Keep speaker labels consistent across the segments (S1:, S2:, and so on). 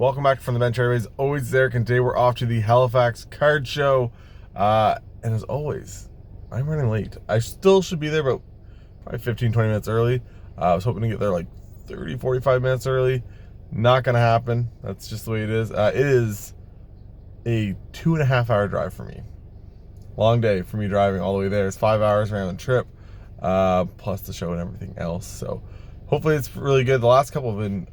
S1: Welcome back from the bench, everybody's always there. And today we're off to the Halifax card show. And as always, I'm running late. I still should be there, but probably 15-20 minutes early. I was hoping to get there like 30-45 minutes early. Not gonna happen. That's just the way it is. It is a 2.5-hour drive for me. Long day for me driving all the way there. It's 5 hours around the trip, plus the show and everything else. So hopefully it's really good. The last couple have been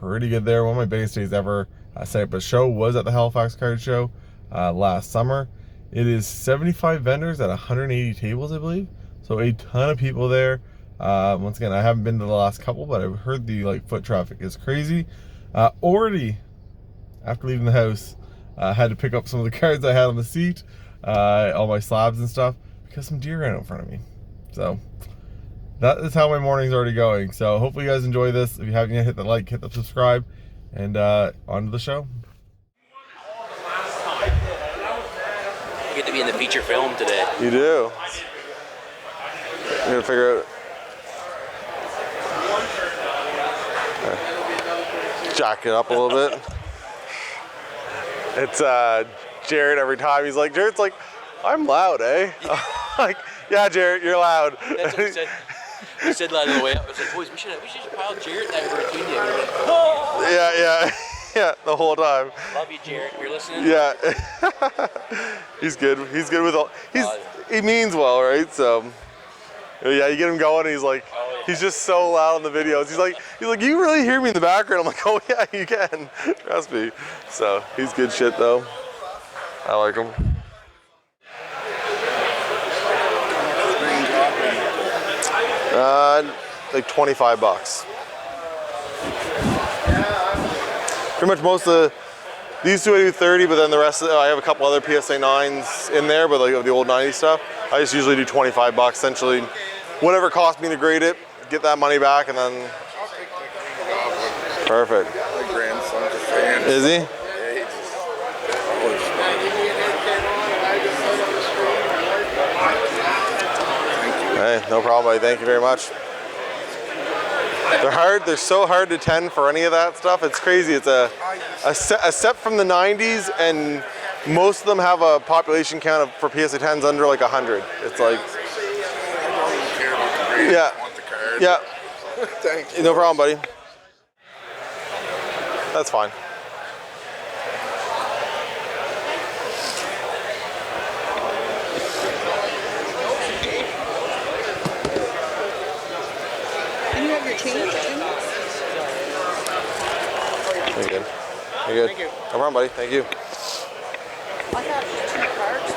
S1: pretty good there. One of my biggest days ever set up a show was at the Halifax card show last summer. It is 75 vendors at 180 tables, I believe. So a ton of people there. Once again, I haven't been to the last couple, but I've heard the foot traffic is crazy. Already, after leaving the house, I had to pick up some of the cards I had on the seat, all my slabs and stuff, because some deer ran out in front of me. So that is how my morning's already going. So hopefully you guys enjoy this. If you haven't yet, hit the like, hit the subscribe, and on to the show.
S2: You get to be in the feature film today.
S1: You do. I'm gonna figure out. Jack it up a little bit. It's Jared every time. He's like, Jared's like, I'm loud, eh? Like, yeah, Jared, you're loud.
S2: That's what he said. He said that on the way up. I was like, boys, we should pile Jared that routine.
S1: Yeah, the whole time.
S2: Love you, Jared. You're listening.
S1: Yeah. He's good. He's good with all. He means well, right? So. Yeah, you get him going, and he's like, he's just so loud on the videos. He's like, you really hear me in the background? I'm like, oh yeah, you can. Trust me. So he's good shit though. I like him. Like $25. Pretty much most of these two I do 30, but then the rest of I have a couple other PSA 9s in there, but like of the old 90s stuff. I just usually do $25 essentially. Whatever cost me to grade it, get that money back, and then perfect.
S3: My grandson's a fan.
S1: Is he?
S3: Yeah, he just
S1: Hey, no problem, buddy. Thank you very much. They're hard. They're so hard to tend for any of that stuff. It's crazy. It's a set from the 90s, and most of them have a population count for PSA 10s under like 100. It's like, yeah, yeah.
S3: Thank you.
S1: No problem, buddy. That's fine.
S4: And you have your change, Jim?
S1: You're good. You're good.
S4: Thank you.
S1: No problem, buddy. Thank you.
S4: I have 2 cards.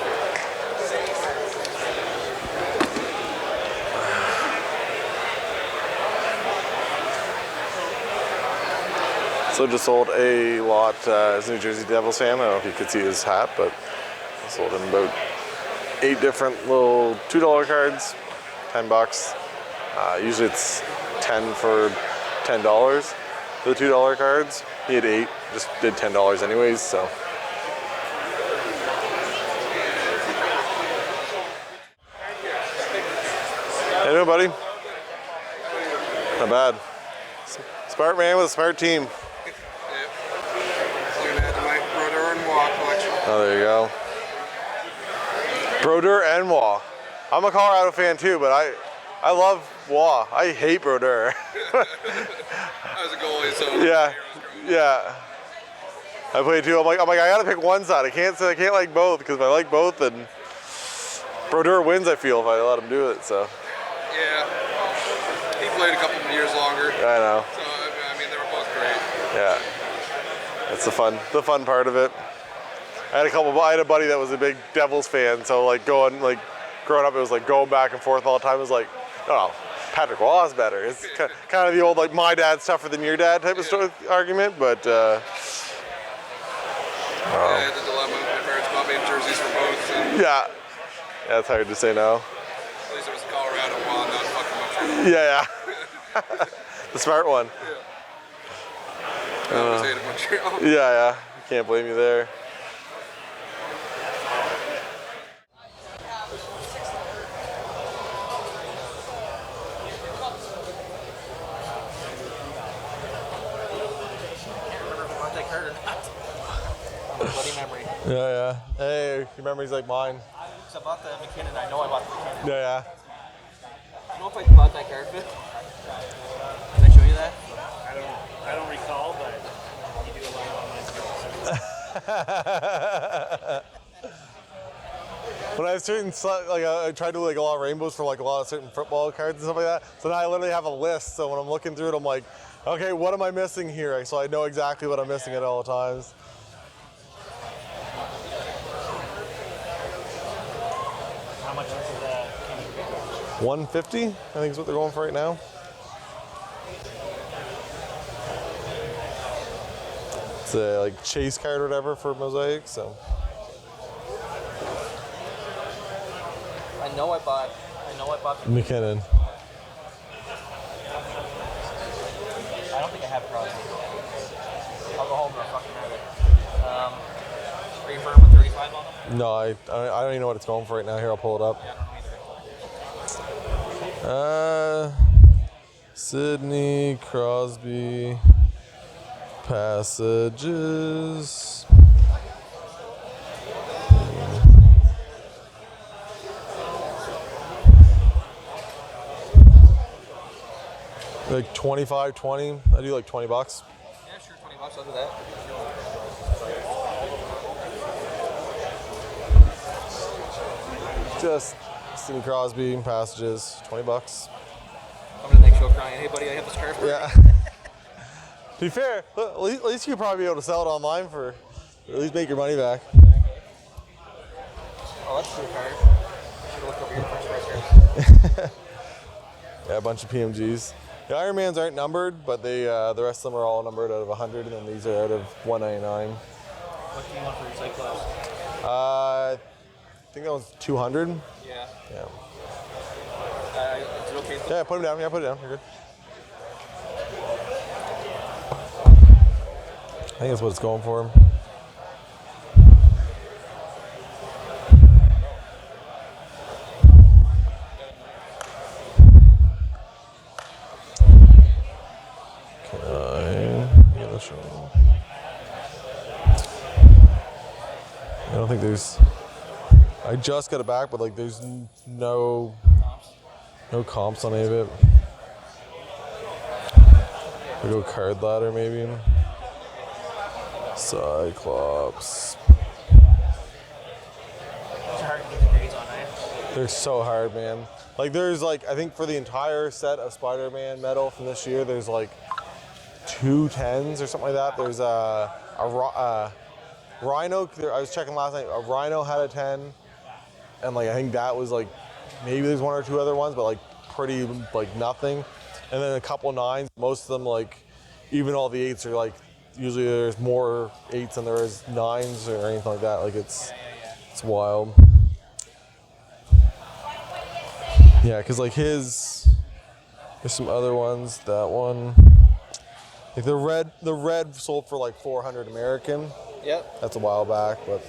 S1: So just sold a lot as a New Jersey Devils fan. I don't know if you could see his hat, but I sold him about 8 different little $2 cards, $10. Usually it's 10 for $10 for the $2 cards. He had 8, just did $10 anyways, so. How you doing, buddy? Not bad. Smart man with a smart team. Oh, there you go. Brodeur and Waugh. I'm a Colorado fan too, but I love Waugh. I hate Brodeur.
S3: I was a goalie, so
S1: yeah. I play too. I'm like, I gotta pick one side. I can't like both, because if I like both, then Brodeur wins. I feel if I let him do it. So.
S3: yeah. He played a couple of years longer.
S1: I know.
S3: So I mean, they were both great.
S1: Yeah. That's the fun part of it. I had a buddy that was a big Devils fan, so growing up, it was like going back and forth all the time. It was like, oh, Patrick Waugh is better. It's kind of the old like my dad's tougher than your dad type of argument, but.
S3: I had the dilemma. My parents bought me jerseys for both. And
S1: Yeah, it's hard to say no.
S3: at least it was Colorado Waugh, not fucking Montreal.
S1: Yeah. The smart one.
S3: I always hated Montreal.
S1: Yeah. Can't blame you there.
S2: Carter
S1: Yeah. Hey, your memory's like mine.
S2: Because I bought the McKinnon. I know I bought the McKinnon.
S1: Yeah.
S2: I don't know if I bought that card fit. Can I show you that?
S5: I don't recall, but you do a lot of online purchases.
S1: When I have certain, like I try to do like a lot of rainbows for like a lot of certain football cards and stuff like that. So now I literally have a list. So when I'm looking through it, I'm like, okay, what am I missing here? So I know exactly what I'm missing at all times.
S5: How much is the
S1: 150, I think is what they're going for right now. It's a like chase card or whatever for Mosaic. So
S2: I know I bought the
S1: McKinnon.
S2: I don't think I have Crosby. I'll go home and I'll fucking have it. Are you firm with 35 on them?
S1: No, I don't even know what it's going for right now. Here, I'll pull it up.
S2: Yeah, I don't know either.
S1: Sidney Crosby passages. Like 25, 20. I do like $20.
S2: Yeah, sure, $20. I'll do that.
S1: Just Sidney Crosby passages, $20.
S2: I'm to the next show crying, hey buddy, I have this card for you.
S1: Yeah. To be fair, at least you could probably be able to sell it online for, or at least make your money back.
S2: Oh, that's a true card. Should have looked over here first.
S1: Yeah, a bunch of PMGs. The Iron Mans aren't numbered, but they the rest of them are all numbered out of 100, and then these are out of 199.
S2: What do you want for your Cyclops?
S1: I think that was 200.
S2: Yeah.
S1: Yeah.
S2: Is it okay?
S1: Yeah, put them down. Yeah, put it down. You're good. I think that's what it's going for. I don't think there's. I just got it back, but like there's no comps on any of it. We go card ladder maybe. Cyclops.
S2: It's hard to get the grades on, eh?
S1: They're so hard, man. Like there's like I think for the entire set of Spider-Man metal from this year, there's like 2 10s or something like that. There's a Rhino. I was checking last night. A Rhino had a 10, and like I think that was like maybe there's 1 or 2 other ones, but like pretty like nothing. And then a couple 9s. Most of them like even all the 8s are like usually there's more 8s than there is 9s or anything like that. Like it's wild. Yeah, because like there's some other ones. That one, like the red sold for like 400 American.
S2: Yep.
S1: That's a while back, but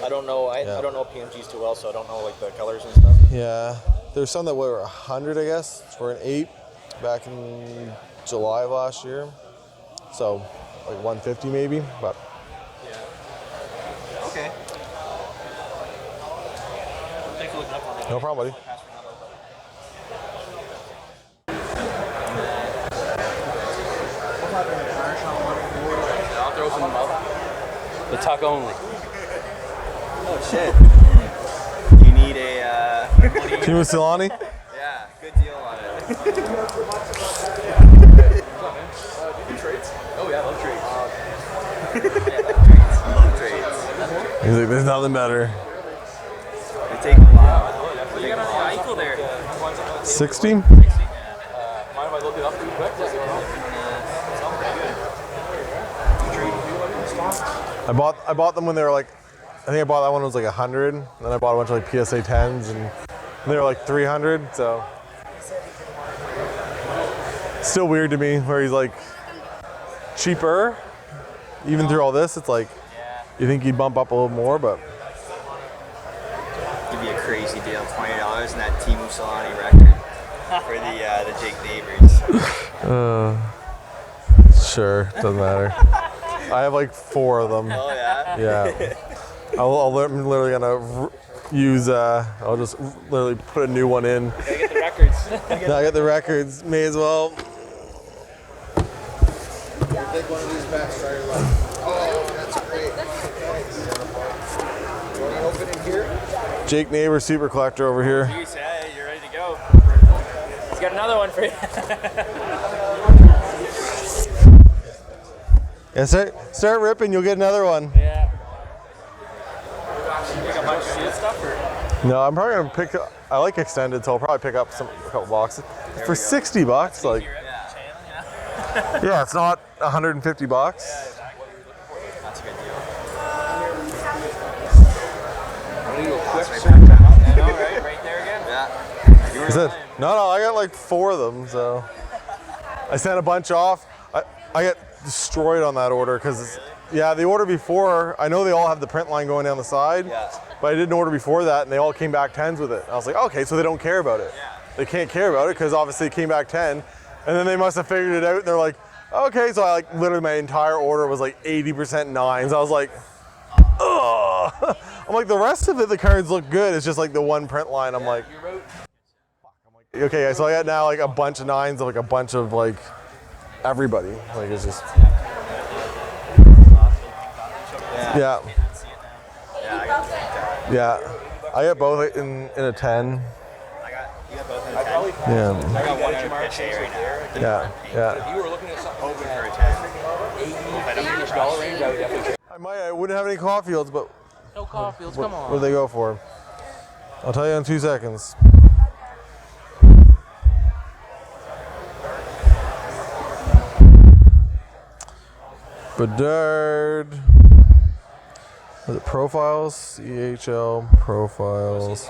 S2: I don't know. I
S1: Yeah.
S2: don't know PMGs too well, so I don't know like the colors and stuff.
S1: yeah, there's some that were 100, I guess, for an 8 back in July of last year. So like 150 maybe, but
S2: Yeah. Okay. Thanks for looking up for me.
S1: no problem, buddy.
S2: I'll throw some up. The tuck only.
S6: Oh shit. You need a
S1: Timo Silani?
S6: yeah, good deal on it.
S2: Oh yeah, I love trades.
S6: Love trades.
S1: He's like, there's nothing better.
S6: They take a while. You got an equal there.
S1: 60?
S2: Mind if I look it up too quick?
S1: I bought them when they were like, I think I bought that one when it was like 100, and then I bought a bunch of like PSA 10s, and they were like 300. So still weird to me where he's like cheaper, even through all this. It's like you think he'd bump up a little more, but
S6: Give you a crazy deal, $20 and that Timo Solani record for the Jake Neighbors.
S1: sure, doesn't matter. I have like 4 of them.
S6: Oh yeah.
S1: Yeah. I'm literally gonna use. I'll just literally put a new one in.
S2: Gotta get the records.
S1: Now I got the records. May as well.
S3: Take one of these back, try your luck. Oh, that's great. You want to open in here?
S1: Jake Neighbor, super collector over here.
S2: Jeez, hey, you're ready to go. He's got another one for you.
S1: Yeah, start ripping. You'll get another one.
S2: Yeah. You pick a bunch of shield stuff or?
S1: No, I'm probably gonna pick. I like extended, so I'll probably pick up a couple boxes for $60. Like, yeah, it's not $150.
S6: That's a good deal.
S2: Right there again?
S6: Yeah. You were
S1: No, I got like 4 of them, so I sent a bunch off. I got destroyed on that order because, yeah, the order before, I know they all have the print line going down the side, but I didn't order before that, and they all came back 10s with it. I was like, okay, so they don't care about it. They can't care about it because obviously it came back 10, and then they must have figured it out, and they're like, okay, so I like literally my entire order was like 80% 9s. I was like, ugh. I'm like, the rest of it, the cards look good. It's just like the one print line. I'm like, okay, so I got now like a bunch of 9s of like a bunch of like everybody. Like it's just, yeah. Yeah. I got both in a 10.
S6: You got both in a 10.
S1: Yeah.
S6: I got one in a pitch A right now.
S1: Yeah.
S2: If you were looking at something
S6: Open for a 10.
S2: $80 range, I would definitely.
S1: I wouldn't have any Caulfields, but
S2: No Caulfields,
S1: what,
S2: come on.
S1: what do they go for? I'll tell you in 2 seconds. Bedard. Was it Profiles? CHL Profiles.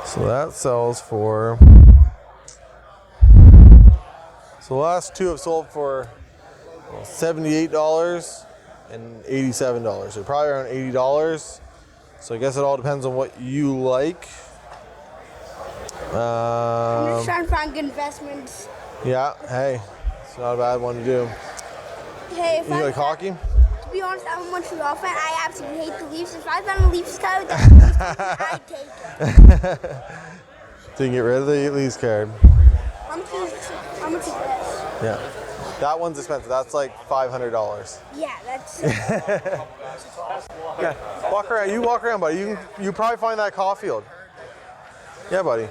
S1: So that sells for. So the last 2 have sold for $78 and $87. So probably around $80. So I guess it all depends on what you like.
S4: I'm just trying to find good investments.
S1: Yeah, hey, it's not a bad one to do.
S4: Hey, if
S1: You like hockey?
S4: to be honest, I'm a Montreal fan. I absolutely hate the Leafs. If I found a Leafs card, I'd take it.
S1: So you can get rid of the Leafs card.
S4: How much is this?
S1: Yeah. That one's expensive. That's like $500.
S4: Yeah, that's.
S1: Yeah. Walk around. You walk around, buddy. You probably find that Caulfield. Yeah, buddy.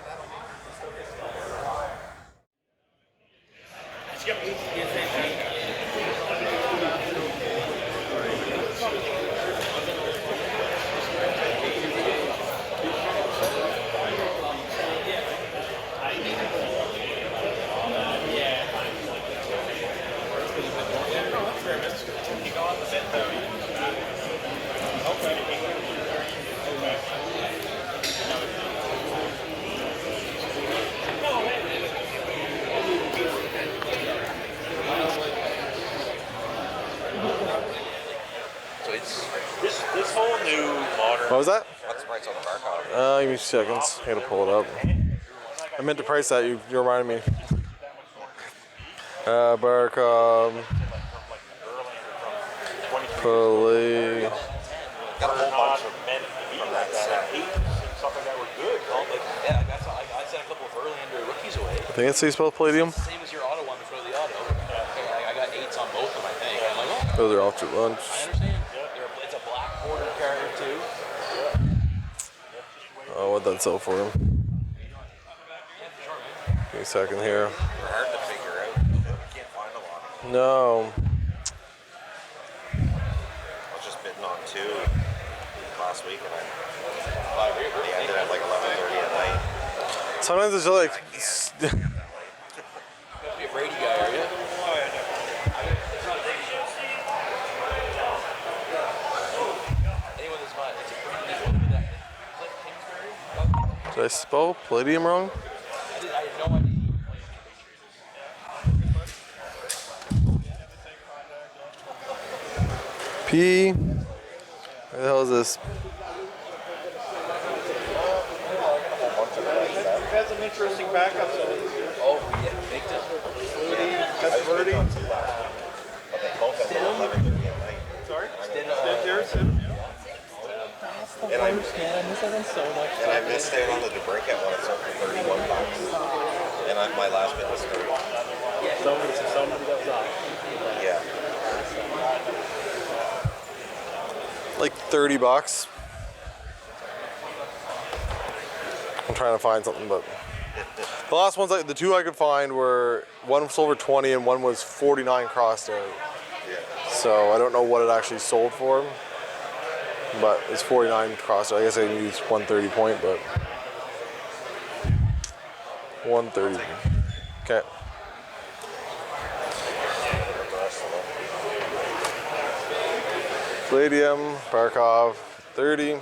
S5: This whole new modern.
S1: What was that?
S6: What's the price on the Barkov?
S1: Give me 2 seconds. I gotta pull it up. I meant to price that. You reminded me. Barkov. Pulley.
S6: Got a whole bunch of
S5: men
S6: from that set.
S5: Stuff like that were good.
S2: Yeah, I sent a couple of early under rookies away.
S1: I think it's spelled Palladium.
S2: Same as your auto one before the auto. I got 8s on both of them, I think. I'm like, oh,
S1: Those are off to lunch.
S2: I understand. It's a black border carrier too.
S1: Oh, what'd that sell for him? Give me a second here.
S6: They're hard to figure out. You can't find a lot of them.
S1: No.
S6: I was just bidding on 2 last week and they ended at like 11:30 at night.
S1: Sometimes it's just like.
S2: Be a Brady guy, are you? Anyone that's not, it's a Brady. Is that Kingsbury?
S1: Did I spell Palladium wrong?
S2: I had no idea.
S1: P. Where the hell is this?
S7: had some interesting backups.
S2: Oh, yeah, big time.
S6: But they both at 11:30 at night.
S7: Sorry?
S2: Did,
S7: Yours?
S6: And I missed staying on the break at one. It's up for $31. And my last bid was 30.
S5: Somebody that was off.
S6: Yeah.
S1: Like $30. I'm trying to find something, but the last ones, the two I could find were one was over 20 and one was 49 crossed out.
S6: Yeah.
S1: So I don't know what it actually sold for, but it's 49 crossed out. I guess I can use 130 point, but 130. Okay. Palladium, Barkov, 30.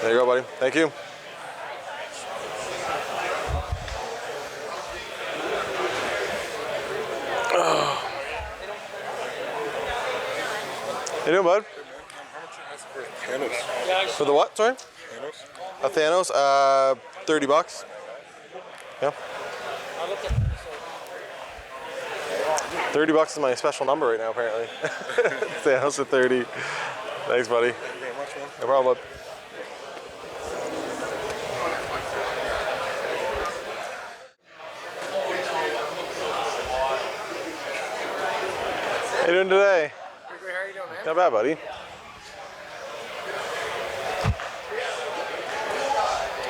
S1: There you go, buddy. Thank you. How you doing, bud? For the what? Sorry? A Thanos? $30. Yeah. $30 is my special number right now, apparently. Thanos at 30. Thanks, buddy.
S3: Thank you very much, man.
S1: No problem, bud. How you doing today?
S7: How are you doing, man?
S1: Not bad, buddy.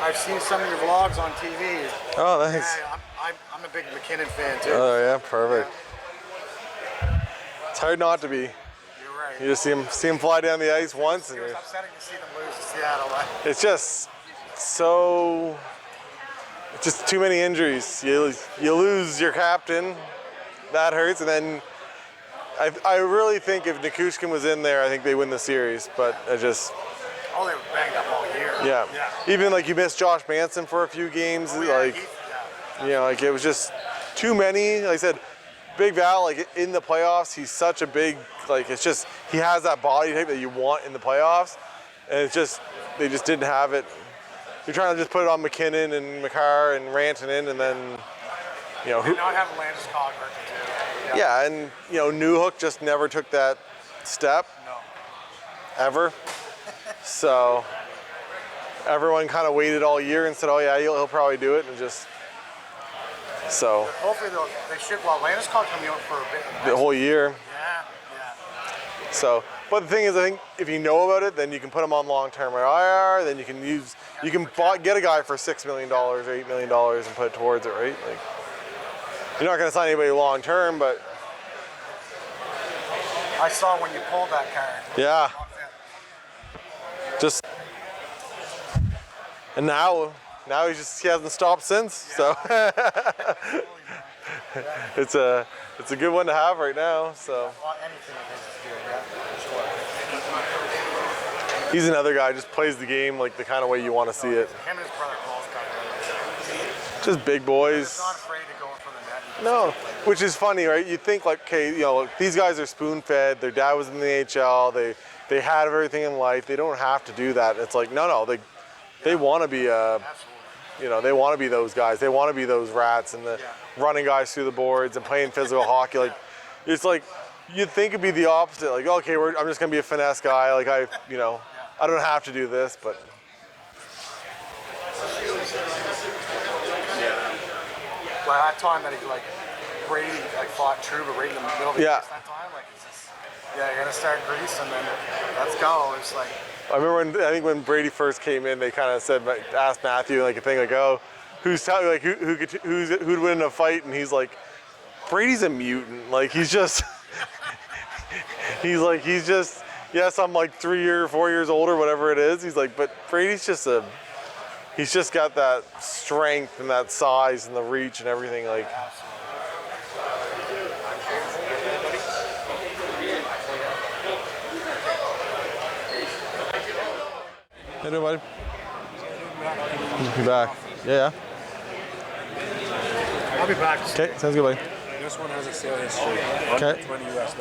S7: I've seen some of your vlogs on TV.
S1: Oh, thanks.
S7: Yeah, I'm a big McKinnon fan too.
S1: Oh, yeah, perfect. It's hard not to be.
S7: You're right.
S1: You just see him fly down the ice once, and
S7: It was upsetting to see them lose to Seattle.
S1: it's just so. Just too many injuries. You lose your captain, that hurts, and then I really think if Nikushkin was in there, I think they win the series. But I just.
S7: Oh, they were banged up all year.
S1: Yeah. Even like you missed Josh Manson for a few games, it was just too many. Like I said, Big Val, like in the playoffs, he's such a big, it's just, he has that body type that you want in the playoffs. And it's just, they just didn't have it. You're trying to just put it on McKinnon and McCarr and Rantanen, and then,
S7: And not have Landeskog hurt too.
S1: Yeah, and, Newhook just never took that step.
S7: No.
S1: Ever. So everyone kind of waited all year and said, "Oh yeah, he'll probably do it," and just so.
S7: Hopefully they should. Well, Landeskog coming out for a bit.
S1: The whole year.
S7: Yeah.
S1: So, but the thing is, I think if you know about it, then you can put him on long-term IR. Then you can get a guy for $6 million or $8 million and put it towards it, right? Like, you're not going to sign anybody long-term, but.
S7: I saw when you pulled that card.
S1: Yeah. Just and now he hasn't stopped since. So it's a good one to have right now. So
S7: Anything of his is good, yeah.
S1: he's another guy, just plays the game like the kind of way you want to see it.
S7: Him and his brother both kind of.
S1: Just big boys.
S7: He's not afraid to go in for the net.
S1: No, which is funny, right? You think these guys are spoon-fed. Their dad was in the NHL. They had everything in life. They don't have to do that. It's like no. They want to be they want to be those guys. They want to be those rats and the running guys through the boards and playing physical hockey. Like it's like you'd think it'd be the opposite. Like okay, I'm just gonna be a finesse guy. Like I don't have to do this, but.
S7: Well, that time that Brady fought Trouba right in the middle of the ice that time, it's just you're gonna start Grease and then let's go. It's like.
S1: I remember when Brady first came in, they kind of asked Matthew a thing who'd win in a fight, and he's like, Brady's a mutant. Like he's just yes, I'm 3 or 4 years older, whatever it is. He's like, but Brady's just he's just got that strength and that size and the reach and everything How you doing, buddy? You back? Yeah.
S7: I'll be back.
S1: Okay, sounds good, buddy.
S8: This one has a sale history.
S1: Okay.
S8: $120 US.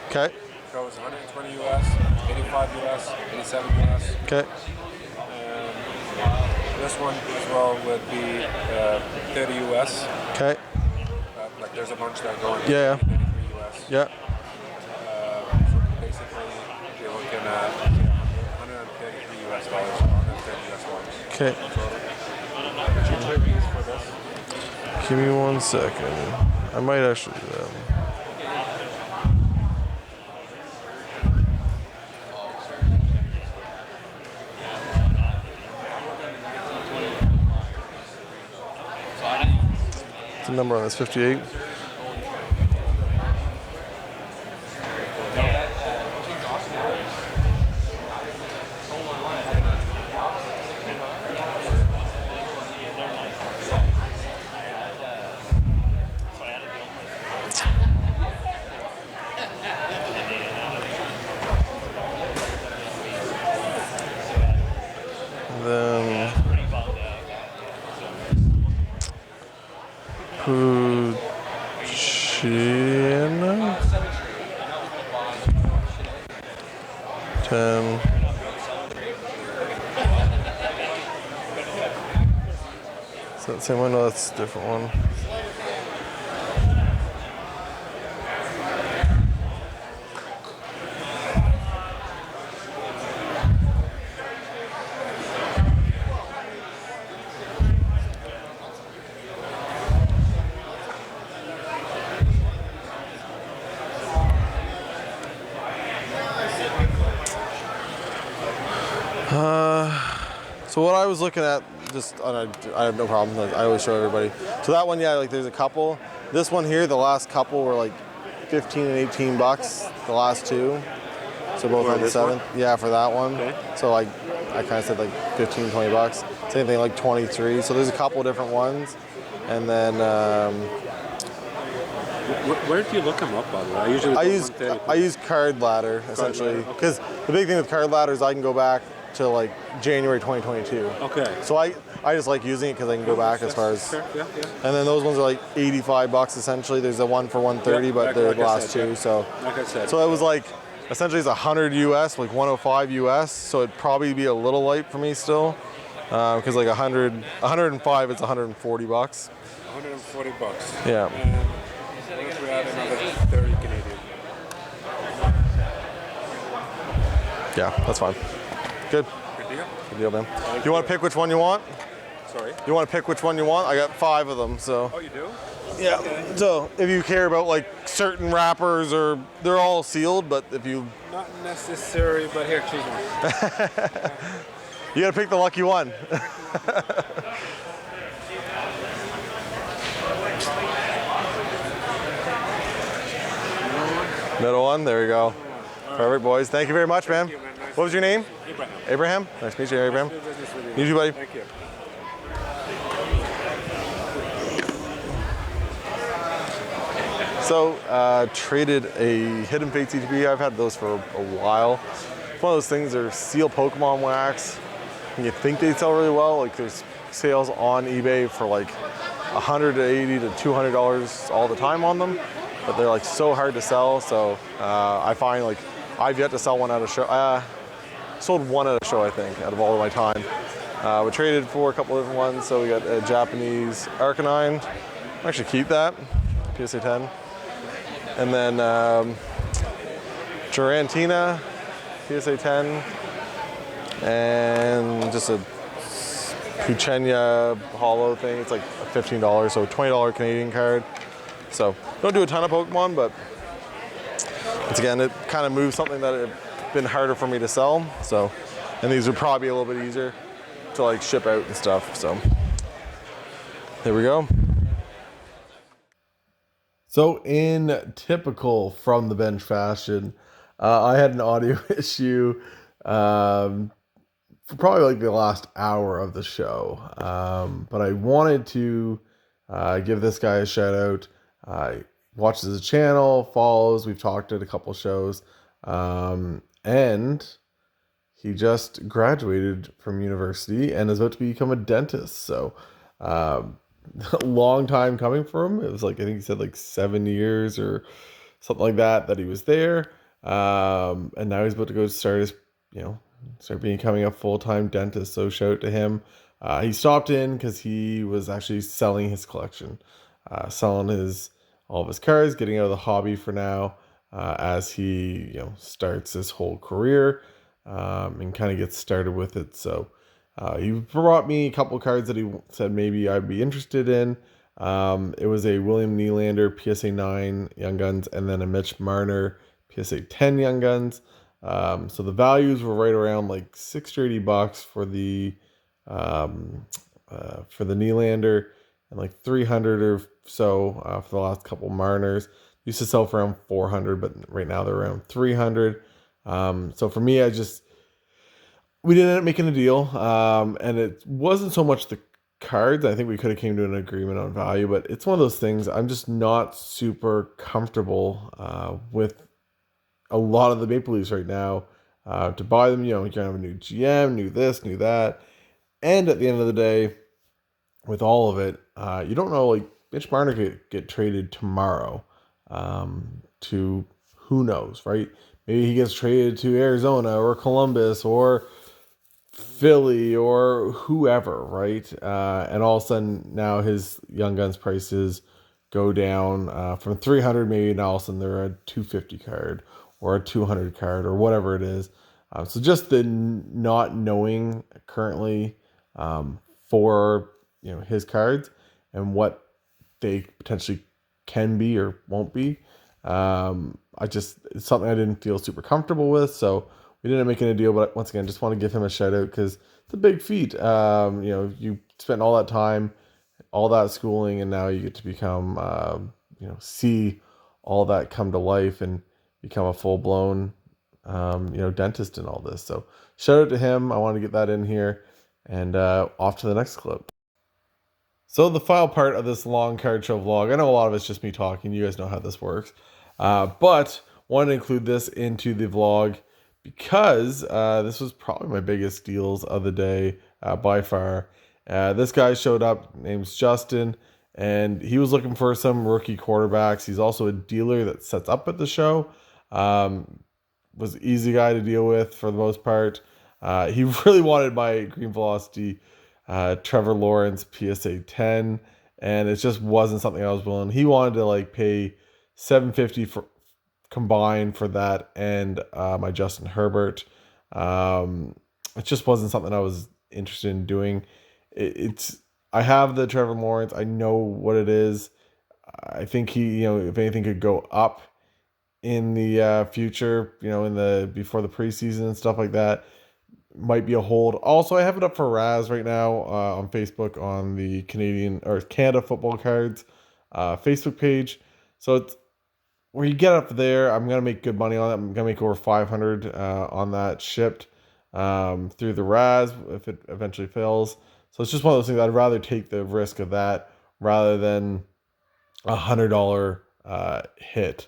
S1: Okay.
S8: Covers 120 US, 85 US, 87 US.
S1: Okay.
S8: This one as well would be 30 US.
S1: Okay.
S8: Like there's a bunch that go in
S1: Yeah.
S8: 33 US.
S1: Yeah.
S8: So basically, you're looking at 133 US dollars, 130 US dollars.
S1: Okay.
S8: For this.
S1: Give me 1 second. I might actually do that. What's the number on this? 58? Then Puccina 10. Is that the same one? No, that's a different one. So what I was looking at, just I have no problem. Like, I always show everybody. So that one, yeah, like there's a couple. This one here, the last couple were like 15 and 18 bucks. The last two. So both on the 7th. Yeah, for that one. Okay. So like I kind of said like 15, 20 bucks. Same thing like 23. So there's a couple different ones, and then.
S8: Where do you look them up, by the way?
S1: I use Card Ladder essentially because the big thing with Card Ladder is I can go back to like January 2022.
S8: Okay.
S1: So I just like using it because I can go back as far as.
S8: Sure. Yeah.
S1: And then those ones are like 85 bucks essentially. There's a one for 130, but they're the last two. Yeah. So. Like I said. So it was like essentially it's 100 US, like 105 US. So it'd probably be a little light for me still, because like 105 it's 140 bucks.
S8: 140 bucks.
S1: Yeah.
S8: And what if we add another 30 Canadian?
S1: Yeah, that's fine. Good.
S8: Good deal.
S1: Good deal, man. You want to pick which one you want?
S8: Sorry?
S1: You want to pick which one you want? I got 5 of them, so.
S8: Oh, you do?
S1: Yeah. Okay. So if you care about like certain wrappers, or they're all sealed, but if you.
S8: Not necessary, but here, choose one.
S1: You got to pick the lucky one. Middle one. There we go. Perfect, boys. Thank you very much, man.
S8: Thank you, man. Nice
S1: What was your name?
S8: Abraham.
S1: Abraham? Nice to meet you, Abraham.
S8: Nice to do business with
S1: You too, buddy.
S8: Thank you.
S1: So, traded a Hidden Fates ETB. I've had those for a while. It's one of those things, they're seal Pokemon wax. And you think they sell really well. Like, there's sales on eBay for like $180 to $200 all the time on them. But they're like so hard to sell. So, I find like I've yet to sell one at a show. Sold one at a show, I think, out of all of my time. We traded for a couple different ones. So we got a Japanese Arcanine. I'll actually keep that. PSA 10. And then Giratina, PSA 10. And just a Puchenia holo thing. It's like $15, so $20 Canadian card. So don't do a ton of Pokemon, but once again, it kind of moves something that had been harder for me to sell. So, and these are probably a little bit easier to like ship out and stuff. So there we go. So in typical From the Bench fashion, I had an audio issue for probably like the last hour of the show. But I wanted to give this guy a shout out. Watches his channel, follows, we've talked at a couple shows. And he just graduated from university and is about to become a dentist. So a long time coming for him. It was like, I think he said like 7 years or something like that he was there. And now he's about to go start his, start becoming a full-time dentist. So shout out to him. He stopped in because he was actually selling his collection, selling all of his cards, getting out of the hobby for now, as he starts his whole career, and kind of gets started with it. So he brought me a couple cards that he said maybe I'd be interested in. It was a William Nylander PSA 9 Young Guns and then a Mitch Marner PSA 10 Young Guns. So the values were right around like $60 or $80 for the Nylander, and like 300 or so for the last couple Marners. Used to sell for around 400, but right now they're around 300. So for me, we didn't end up making a deal, and it wasn't so much the cards. I think we could have came to an agreement on value, but it's one of those things. I'm just not super comfortable with a lot of the Maple Leafs right now. To buy them, you're gonna have a new GM, new this, new that, and at the end of the day, with all of it, you don't know. Like Mitch Marner could get traded tomorrow to who knows, right? Maybe he gets traded to Arizona or Columbus or Philly or whoever, right? And all of a sudden now his Young Guns prices go down from 300, maybe now all of a sudden they're a 250 card or a 200 card or whatever it is. So just the not knowing currently for his cards and what they potentially can be or won't be. It's something I didn't feel super comfortable with, so we didn't make a deal. But once again, just want to give him a shout out because it's a big feat. You spent all that time, all that schooling, and now you get to become, see all that come to life and become a full blown, dentist and all this. So shout out to him. I want to get that in here, and off to the next clip. So the final part of this long card show vlog, I know a lot of it's just me talking. You guys know how this works. But wanted to include this into the vlog because this was probably my biggest deals of the day by far. This guy showed up, name's Justin, and he was looking for some rookie quarterbacks. He's also a dealer that sets up at the show. Was an easy guy to deal with for the most part. He really wanted my Green Velocity Trevor Lawrence PSA 10, and it just wasn't something I was willing. He wanted to pay $750 for combined for that and my Justin Herbert. It just wasn't something I was interested in doing. I have the Trevor Lawrence. I know what it is. I think he, if anything, could go up in the future. Before the preseason and stuff like that. Might be a hold. Also, I have it up for Raz right now on Facebook on the Canada Football Cards Facebook page. So it's where you get up there. I'm gonna make good money on it. I'm gonna make over 500 on that shipped through the Raz if it eventually fails. So it's just one of those things. I'd rather take the risk of that rather than $100 hit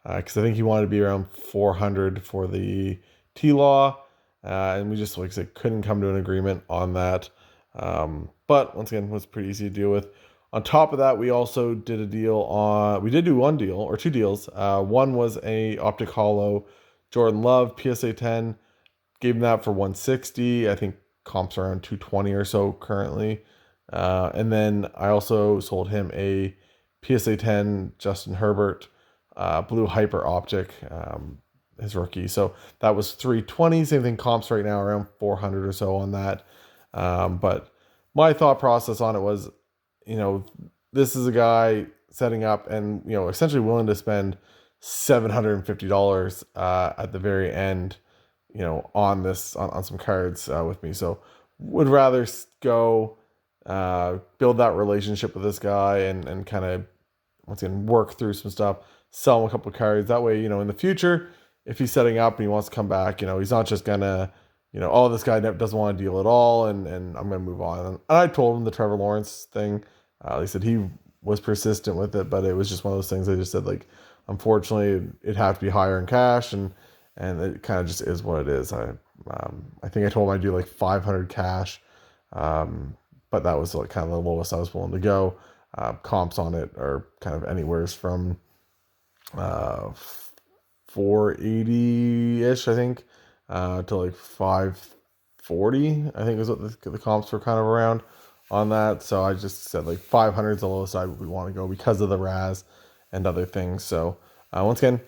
S1: because I think he wanted to be around 400 for the T-Law. And we just, like I said, couldn't come to an agreement on that. But once again, it was pretty easy to deal with. On top of that, we also did a deal we did do one deal or two deals. One was a Optic Holo Jordan Love PSA 10. Gave him that for $160. I think comps are around $220 or so currently. And then I also sold him a PSA 10 Justin Herbert Blue Hyper Optic. His rookie. So that was $320. Same thing, comps right now around 400 or so on that. But my thought process on it was, this is a guy setting up and, essentially willing to spend $750 at the very end, on this, on some cards with me. So would rather go build that relationship with this guy and kind of, once again, work through some stuff, sell him a couple of cards. That way, in the future, if he's setting up and he wants to come back, he's not just gonna, oh, this guy doesn't want to deal at all, and I'm gonna move on. And I told him the Trevor Lawrence thing. He said he was persistent with it, but it was just one of those things. I just said, unfortunately, it had to be higher in cash, and it kind of just is what it is. I think I told him I'd do 500 cash, but that was kind of the lowest I was willing to go. Comps on it are kind of anywhere from 480-ish, I think, to 540, I think is what the comps were kind of around on that. So I just said like 500 is the lowest I would want to go because of the RAS and other things. So once again,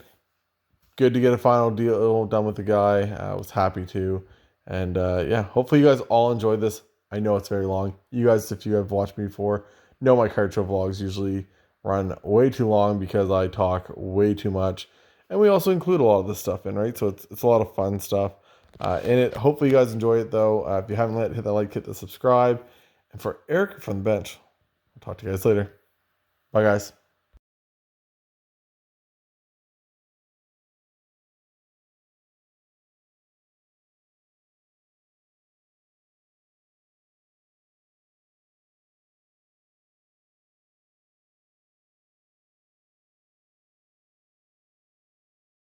S1: good to get a final deal done with the guy. I was happy to. And yeah, hopefully you guys all enjoyed this. I know it's very long. You guys, if you have watched me before, know my card show vlogs usually run way too long because I talk way too much. And we also include a lot of this stuff in, right? So it's a lot of fun stuff in it. Hopefully you guys enjoy it though. If you haven't hit that like, hit the subscribe. And for Eric from the bench, I'll talk to you guys later. Bye guys.